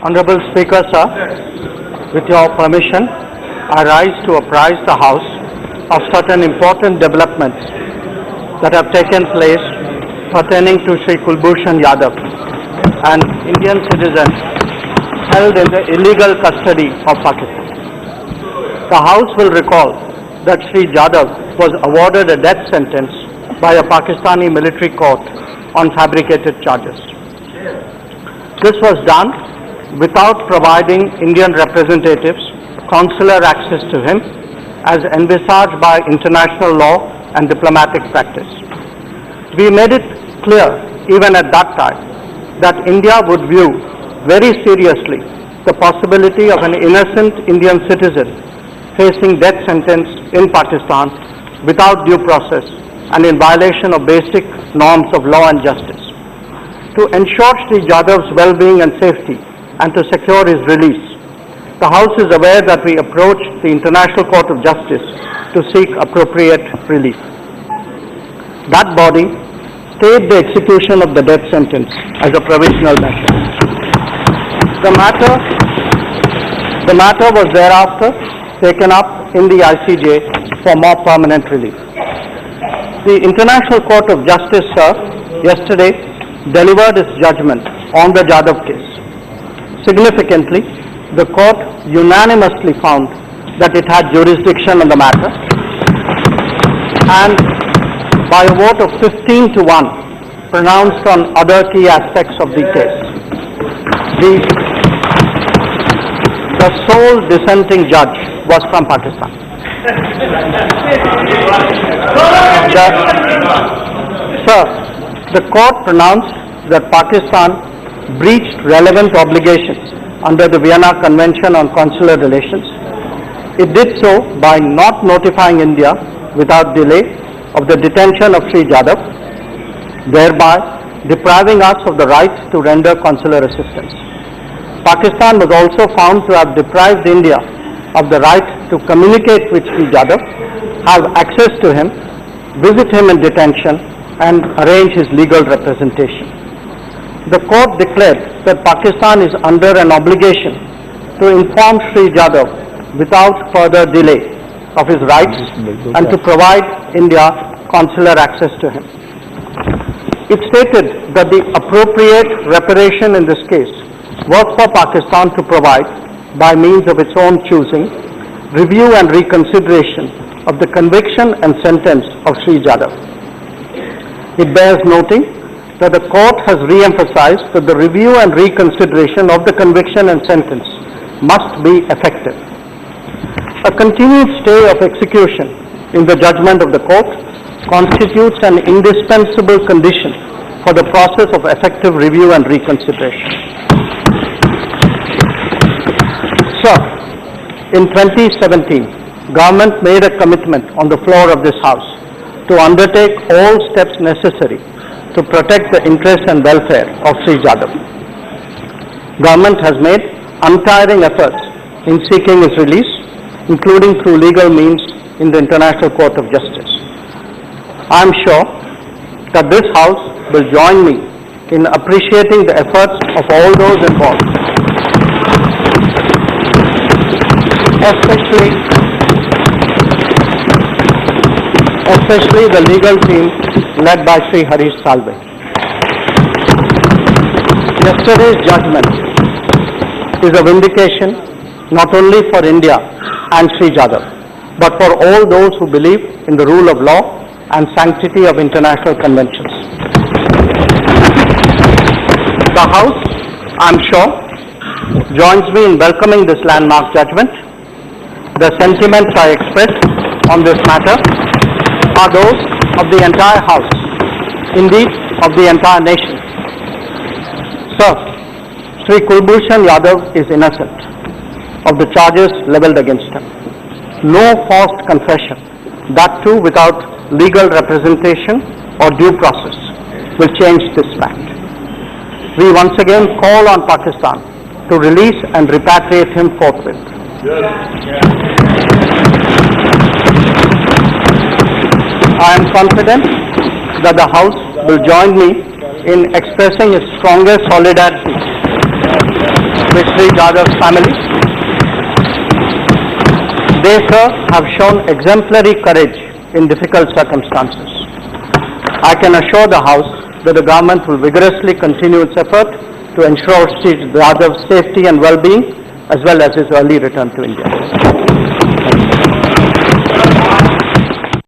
Honorable Speaker, sir, with your permission, I rise to apprise the House of certain important developments that have taken place pertaining to Shri Kulbhushan Yadav, an Indian citizen held in the illegal custody of Pakistan. The House will recall that Shri Yadav was awarded a death sentence by a Pakistani military court on fabricated charges. This was done without providing Indian representatives consular access to him as envisaged by international law and diplomatic practice. We made it clear even at that time that India would view very seriously the possibility of an innocent Indian citizen facing death sentence in Pakistan without due process and in violation of basic norms of law and justice. To ensure Shri Yadav's well-being and safety and to secure his release, the House is aware that we approached the International Court of Justice to seek appropriate relief. That body stayed the execution of the death sentence as a provisional measure. The matter was thereafter taken up in the ICJ for more permanent relief. The International Court of Justice, sir, yesterday delivered its judgment on the Yadav case. Significantly, the court unanimously found that it had jurisdiction on the matter, and by a vote of 15-1 pronounced on other key aspects of the case. The sole dissenting judge was from Pakistan. Sir, the court pronounced that Pakistan breached relevant obligations under the Vienna Convention on Consular Relations. It did so by not notifying India without delay of the detention of Shri Yadav, thereby depriving us of the right to render consular assistance. Pakistan was also found to have deprived India of the right to communicate with Shri Yadav, have access to him, visit him in detention, and arrange his legal representation. The court declared that Pakistan is under an obligation to inform Shri Yadav without further delay of his rights and to provide India consular access to him. It stated that the appropriate reparation in this case was for Pakistan to provide, by means of its own choosing, review and reconsideration of the conviction and sentence of Shri Yadav. It bears noting that the court has re-emphasized that the review and reconsideration of the conviction and sentence must be effective. A continued stay of execution in the judgment of the court constitutes an indispensable condition for the process of effective review and reconsideration. Sir, in 2017, government made a commitment on the floor of this House to undertake all steps necessary to protect the interests and welfare of Shri Yadav. Government has made untiring efforts in seeking his release, including through legal means in the International Court of Justice. I am sure that this House will join me in appreciating the efforts of all those involved, especially the legal team led by Sri Harish Salve. Yesterday's judgment is a vindication not only for India and Shri Yadav, but for all those who believe in the rule of law and sanctity of international conventions. The House, I am sure, joins me in welcoming this landmark judgment. The sentiments I express on this matter are those of the entire House, indeed of the entire nation. Sir, Shri Kulbhushan Yadav is innocent of the charges levelled against him. No forced confession, that too without legal representation or due process, will change this fact. We once again call on Pakistan to release and repatriate him forthwith. I am confident that the House will join me in expressing its strongest solidarity with Sri Jadhav's family. They, sir, have shown exemplary courage in difficult circumstances. I can assure the House that the government will vigorously continue its effort to ensure Sri Jadhav's safety and well-being as well as his early return to India.